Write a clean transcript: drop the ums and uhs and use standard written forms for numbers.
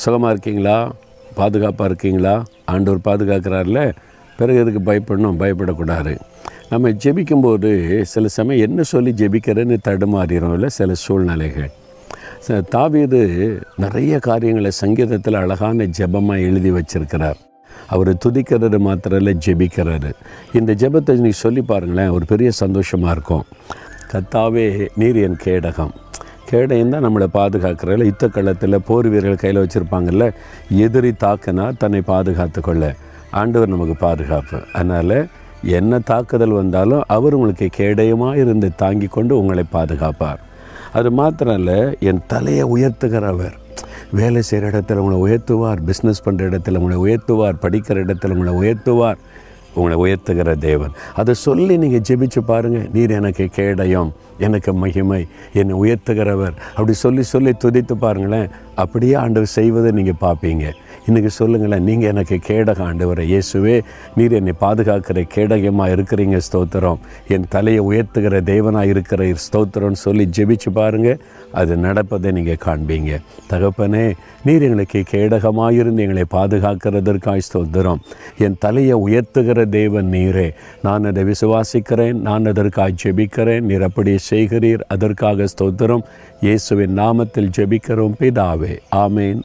சுகமாக இருக்கீங்களா? பாதுகாப்பாக இருக்கீங்களா? ஆண்டவர் பாதுகாக்கிறார்ல, பிறகு எதுக்கு பயப்படணும்? பயப்படக்கூடாது. நம்ம ஜெபிக்கும்போது சில சமயம் என்ன சொல்லி ஜெபிக்கிறேன்னு தடுமாறிடும் இல்லை சில சூழ்நிலைகள். தாவீது நிறைய காரியங்களை சங்கீதத்தில் அழகான ஜெபமாக எழுதி வச்சிருக்கிறார். அவர் துதிக்கிறது மாத்திரம் இல்லை, ஜெபிக்கிறாரு. இந்த ஜெபத்தை நீ சொல்லி பாருங்களேன், ஒரு பெரிய சந்தோஷமாக இருக்கும். கர்த்தாவே, நீர் என் கேடகம். கேடயம் தான் நம்மளை பாதுகாக்கிறதில்ல. யுத்த களத்தில் போர் வீரர்கள் கையில் வச்சுருப்பாங்கல்ல, எதிரி தாக்குனா தன்னை பாதுகாத்து கொள்ள ஆண்டவர் நமக்கு பாதுகாப்பு. அதனால் என்ன தாக்குதல் வந்தாலும் அவர் உங்களுக்கு கேடயமாக இருந்து தாங்கி கொண்டு உங்களை பாதுகாப்பார். அது மாத்திரம் இல்லை, என் தலையை உயர்த்துகிறவர். வேலை செய்கிற இடத்துல உங்களை உயர்த்துவார், பிஸ்னஸ் பண்ணுற இடத்துல உங்களை உயர்த்துவார், படிக்கிற இடத்துல உங்களை உயர்த்துவார். உங்களை உயர்த்துகிற தேவன். அதை சொல்லி நீங்கள் ஜெபிச்சு பாருங்கள். நீர் எனக்கு கேடயம், எனக்கு மகிமை, என்னை உயர்த்துகிறவர். அப்படி சொல்லி சொல்லி துதித்து பாருங்களேன். அப்படியே ஆண்டவர் செய்வதை நீங்கள் பார்ப்பீங்க. இன்றைக்கி சொல்லுங்களேன், நீங்கள் எனக்கு கேடகம் ஆண்டவரை. இயேசுவே, நீர் என்னை பாதுகாக்கிற கேடகமாக இருக்கிறீங்க, ஸ்தோத்திரம். என் தலையை உயர்த்துகிற தேவனாக இருக்கிற ஸ்தோத்திரம்னு சொல்லி ஜெபிச்சு பாருங்கள். அது நடப்பதை நீங்கள் காண்பீங்க. தகப்பனே, நீர் எங்களுக்கு கேடகமாக இருந்து எங்களை பாதுகாக்கிறதற்காக ஸ்தோத்திரம். என் தலையை உயர்த்துகிற தேவன் நீரே. நான் அதை விசுவாசிக்கிறேன், நான் அதற்காக ஜெபிக்கிறேன். நீர் அப்படியே செய்கிறீர், அதற்காக ஸ்தோத்திரம். இயேசுவின் நாமத்தில் ஜெபிக்கிறோம் பிதாவே, ஆமேன்.